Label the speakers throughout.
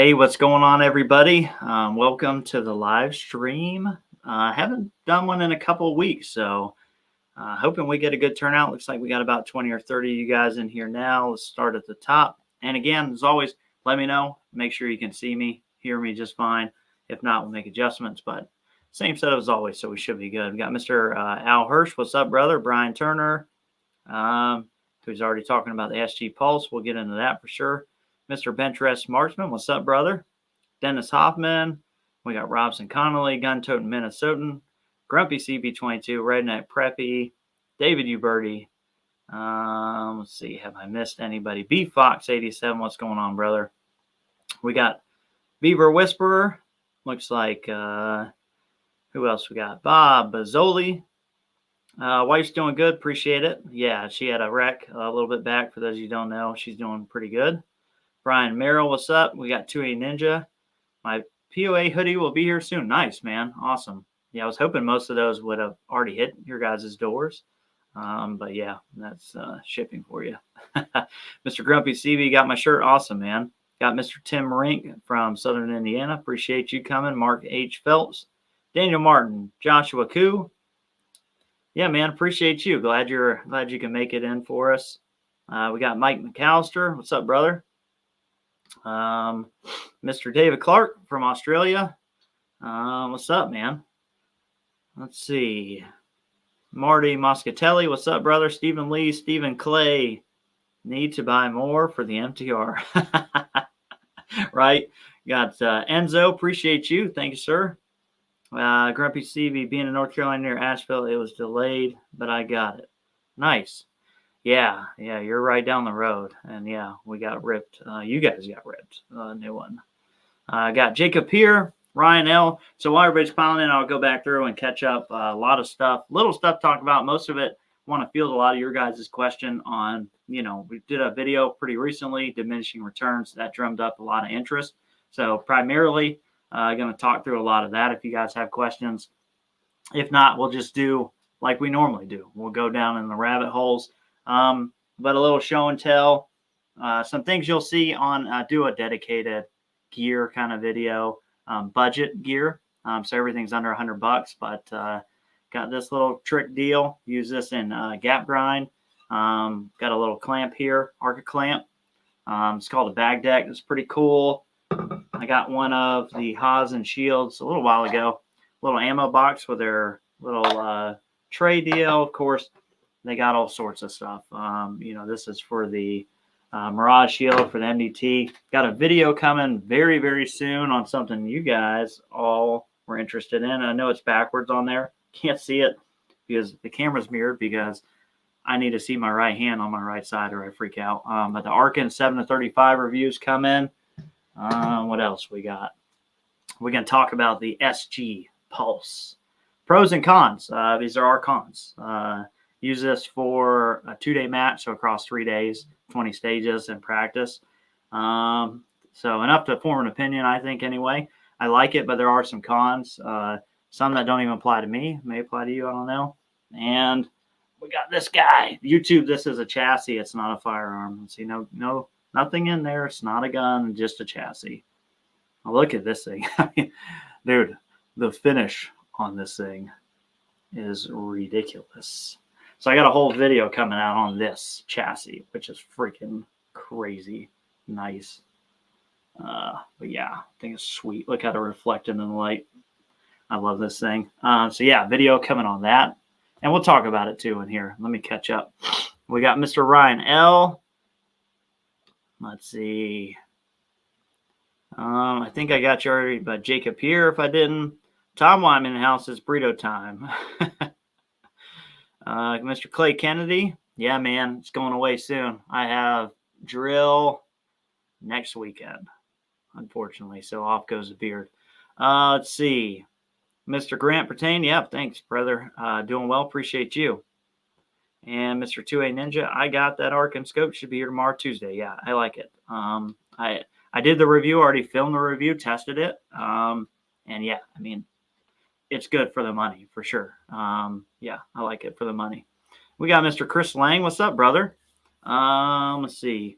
Speaker 1: Hey, what's going on, everybody? Welcome to the live stream. I haven't done one in a couple of weeks, so hoping we get a good turnout. Looks like we got about 20 or 30 of you guys in here now. Let's start at the top. And again, as always, let me know. Make sure you can see me, hear me just fine. If not, we'll make adjustments, but same setup as always, so we should be good. We got Mr. Al Hirsch. What's up, brother? Brian Turner, who's already talking about the SG Pulse. We'll get into that for sure. Mr. Bentress Marksman, what's up, brother? Dennis Hoffman. We got Robson Connolly, Gun-Toting Minnesotan. Grumpy CB22, Redneck Preppy. David Uberti. Let's see, have I missed anybody? B Fox 87, what's going on, brother? We got Beaver Whisperer. Looks like, who else we got? Bob Bazzoli. Wife's doing good, appreciate it. Yeah, she had a wreck a little bit back. For those of you who don't know, she's doing pretty good. Brian Merrill, what's up? We got 2A Ninja. My POA hoodie will be here soon. Nice, man. Awesome. Yeah, I was hoping most of those would have already hit your guys' doors. But yeah, that's shipping for you. Mr. Grumpy CB got my shirt. Awesome, man. Got Mr. Tim Rink from Southern Indiana. Appreciate you coming. Mark H. Phelps. Daniel Martin. Joshua Koo. Yeah, man. Appreciate you. Glad you can make it in for us. We got Mike McAllister. What's up, brother? Mr. David Clark from Australia. What's up, man? Let's see. Marty Moscatelli. What's up, brother? Stephen Lee, Stephen Clay. Need to buy more for the MTR. Right? Got Enzo. Appreciate you. Thank you, sir. Grumpy CV. Being in North Carolina near Asheville, it was delayed, but I got it. Nice. Yeah, you're right down the road. And yeah, we got ripped. You guys got ripped. New one. Got Jacob here, Ryan L. So while everybody's piling in, I'll go back through and catch up a lot of stuff. Little stuff to talk about. Most of it, want to field a lot of your guys' question on, we did a video pretty recently, diminishing returns. That drummed up a lot of interest. So primarily, going to talk through a lot of that if you guys have questions. If not, we'll just do like we normally do. We'll go down in the rabbit holes. But a little show and tell, some things you'll see on, do a dedicated gear kind of video, budget gear. So everything's under $100, but, got this little trick deal. Use this in, gap grind. Got a little clamp here, Arca clamp. It's called a bag deck. It's pretty cool. I got one of the Haas and Shields a little while ago, little ammo box with their little, tray deal. Of course, they got all sorts of stuff. This is for the Mirage Shield for the MDT. Got a video coming very, very soon on something you guys all were interested in. I know it's backwards on there. Can't see it because the camera's mirrored because I need to see my right hand on my right side or I freak out. But the Arkin 7-35 reviews come in. What else we got? We're going to talk about the SG Pulse. Pros and cons. These are our cons. Use this for a 2-day match, so across 3 days, 20 stages in practice. So enough to form an opinion, I think, anyway. I like it, but there are some cons. Some that don't even apply to me. May apply to you, I don't know. And we got this guy. YouTube, this is a chassis. It's not a firearm. See, no, nothing in there. It's not a gun, just a chassis. Now look at this thing. Dude, the finish on this thing is ridiculous. So I got a whole video coming out on this chassis, which is freaking crazy nice. But yeah, I think it's sweet. Look how they're reflected in the light. I love this thing. So yeah, video coming on that. And we'll talk about it too in here. Let me catch up. We got Mr. Ryan L. Let's see. I think I got you already, but Jacob here if I didn't. Tom Wyman in the house is burrito time. Mr. Clay Kennedy. Yeah, man, it's going away soon. I have drill next weekend, unfortunately. So off goes the beard. Let's see. Mr. Grant Pertain. Yeah, thanks, brother. Doing well. Appreciate you. And Mr. 2A Ninja. I got that Arkin scope. Should be here tomorrow, Tuesday. Yeah, I like it. I did the review, already filmed the review, tested it. And yeah, I mean, it's good for the money for sure. Yeah, I like it for the money. We got Mr. Chris Lang. What's up, brother? Let's see.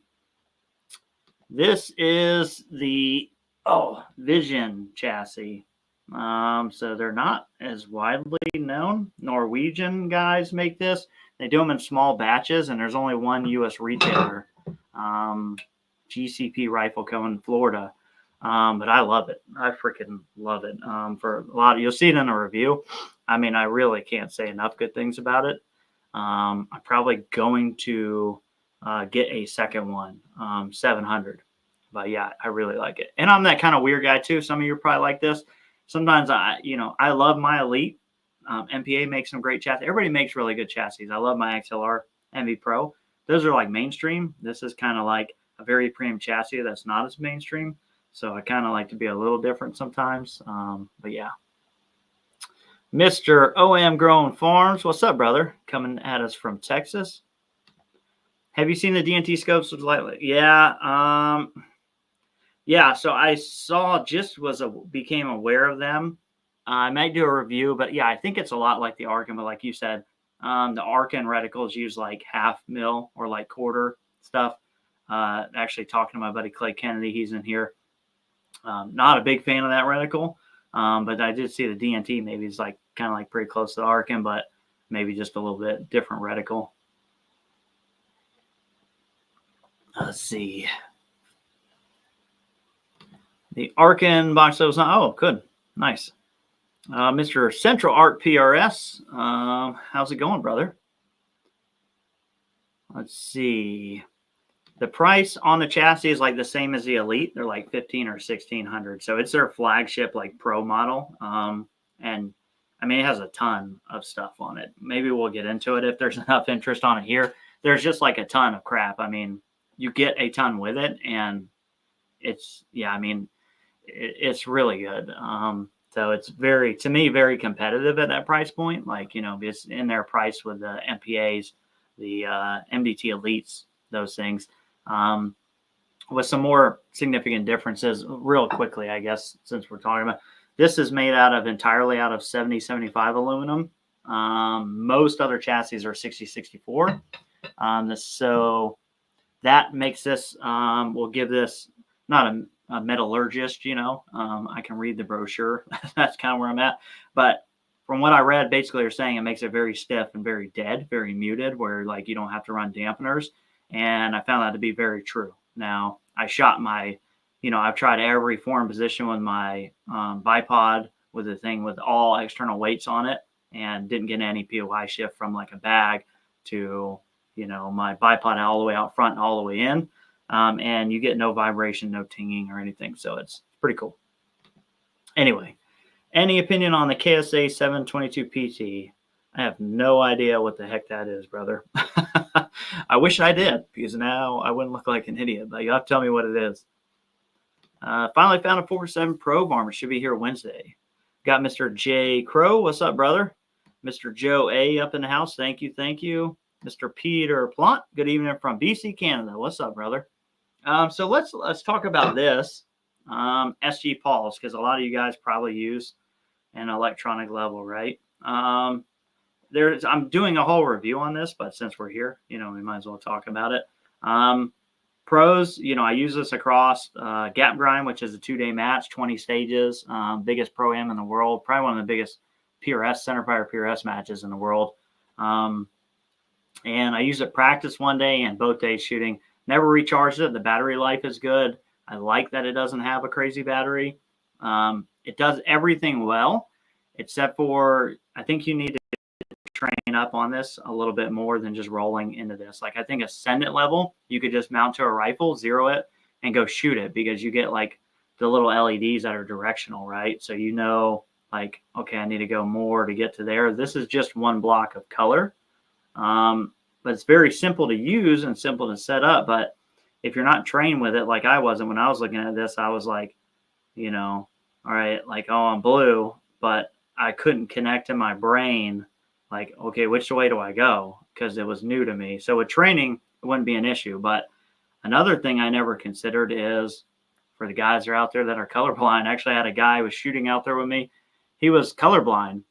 Speaker 1: This is the Oh, Vision chassis. So they're not as widely known. Norwegian guys make this. They do them in small batches, and there's only one U.S. retailer, GCP Rifle Co. in Florida. But I love it. I freaking love it. For a lot, you'll see it in a review. I mean, I really can't say enough good things about it. I'm probably going to get a second one, 700. But yeah, I really like it. And I'm that kind of weird guy too. Some of you are probably like this. Sometimes I love my Elite. MPA makes some great chassis. Everybody makes really good chassis. I love my XLR MV Pro. Those are like mainstream. This is kind of like a very premium chassis that's not as mainstream. So I kind of like to be a little different sometimes. But yeah. Mr. OM Grown Farms. What's up, brother? Coming at us from Texas. Have you seen the DNT scopes with lightly? Yeah. Yeah, so I became aware of them. I might do a review, but yeah, I think it's a lot like the Arkin, but like you said, the Arkin reticles use like half mil or like quarter stuff. Actually talking to my buddy Clay Kennedy, he's in here. Not a big fan of that reticle, but I did see the DNT maybe is like kind of like pretty close to the Arkin, but maybe just a little bit different reticle. Let's see. The Arkin box that was not. Oh, good. Nice. Mr. Central Art PRS. How's it going, brother? Let's see. The price on the chassis is like the same as the Elite. They're like 15 or 1600. So it's their flagship like pro model. And I mean, it has a ton of stuff on it. Maybe we'll get into it if there's enough interest on it here. There's just like a ton of crap. I mean, you get a ton with it, and it's it's really good. So it's to me, very competitive at that price point. Like, it's in their price with the MPAs, the MDT Elites, those things. With some more significant differences real quickly, I guess, since we're talking about this is made entirely out of 70-75 aluminum. Most other chassis are 60-64. So that makes this, will give this not a metallurgist, I can read the brochure. That's kind of where I'm at. But from what I read, basically they're saying it makes it very stiff and very dead, very muted, where like you don't have to run dampeners. And I found that to be very true. Now, I shot I've tried every form position with my bipod with the thing with all external weights on it and didn't get any POI shift from like a bag to, my bipod all the way out front and all the way in. And you get no vibration, no tinging or anything. So it's pretty cool. Anyway, any opinion on the KSA 722 PT? I have no idea what the heck that is, brother. I wish I did, because now I wouldn't look like an idiot, but you have to tell me what it is. Finally found a 4.7 Pro Armor. Should be here Wednesday. Got Mr. J. Crow. What's up, brother? Mr. Joe A. up in the house. Thank you. Mr. Peter Plant. Good evening from BC, Canada. What's up, brother? So let's talk about this. SG Pulse, because a lot of you guys probably use an electronic level, right? I'm doing a whole review on this, but since we're here, we might as well talk about it. Pros, I use this across Gap Grind, which is a 2-day match, 20 stages, biggest pro-am in the world, probably one of the biggest centerfire PRS matches in the world. And I use it practice one day and both days shooting. Never recharged it. The battery life is good. I like that it doesn't have a crazy battery. It does everything well, except for I think you need to train up on this a little bit more than just rolling into this. Like, I think ascendant level, you could just mount to a rifle, zero it, and go shoot it, because you get like the little LEDs that are directional, right? So like, okay, I need to go more to get to there. This is just one block of color. But it's very simple to use and simple to set up. But if you're not trained with it, like I wasn't when I was looking at this, I was like, all right, like, oh, I'm blue, but I couldn't connect in my brain, like, okay, which way do I go? Because it was new to me. So with training, it wouldn't be an issue. But another thing I never considered is for the guys that are out there that are colorblind. Actually, I had a guy who was shooting out there with me. He was colorblind,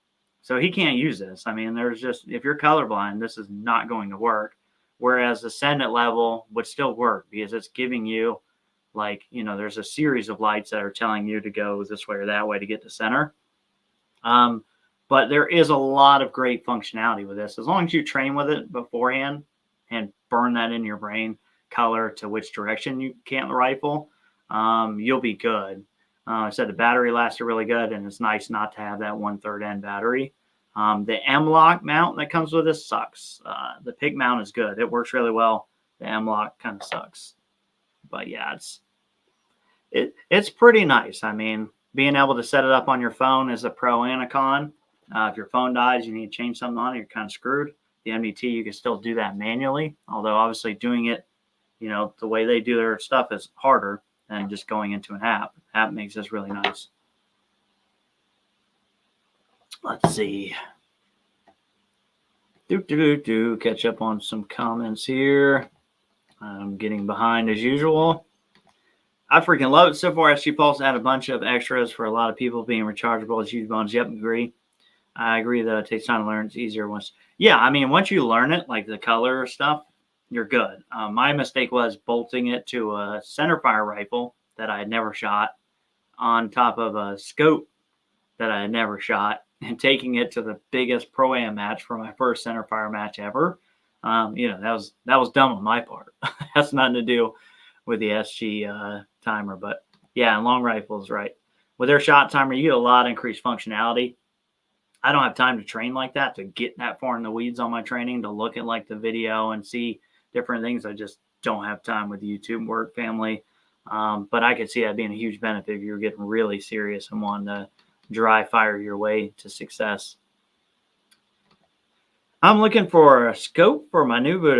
Speaker 1: so he can't use this. I mean, if you're colorblind, this is not going to work. Whereas ascendant level would still work because it's giving you like, there's a series of lights that are telling you to go this way or that way to get to center. But there is a lot of great functionality with this. As long as you train with it beforehand and burn that in your brain, color to which direction you cant the rifle, you'll be good. I said the battery lasted really good, and it's nice not to have that 1/3 end battery. The M-LOK mount that comes with this sucks. The PIC mount is good. It works really well. The M-LOK kind of sucks. But yeah, it's pretty nice. I mean, being able to set it up on your phone is a pro and a con. If your phone dies, you need to change something on it, you're kind of screwed. The MDT, you can still do that manually, although obviously doing it, the way they do their stuff is harder than just going into an app. App makes this really nice. Let's see. Catch up on some comments here. I'm getting behind as usual. I freaking love it so far. SG Pulse had a bunch of extras for a lot of people being rechargeable as huge bones. Yep, agree. I agree that it takes time to learn. It's easier once. Yeah, I mean, once you learn it, like the color stuff, you're good. My mistake was bolting it to a centerfire rifle that I had never shot on top of a scope that I had never shot, and taking it to the biggest Pro-Am match for my first centerfire match ever. That was dumb on my part. Has nothing to do with the SG timer, but yeah, and long rifles, right? With their shot timer, you get a lot of increased functionality. I don't have time to train like that, to get that far in the weeds on my training, to look at like the video and see different things. I just don't have time with the YouTube work family. But I could see that being a huge benefit if you're getting really serious and wanting to dry fire your way to success. I'm looking for a scope for my new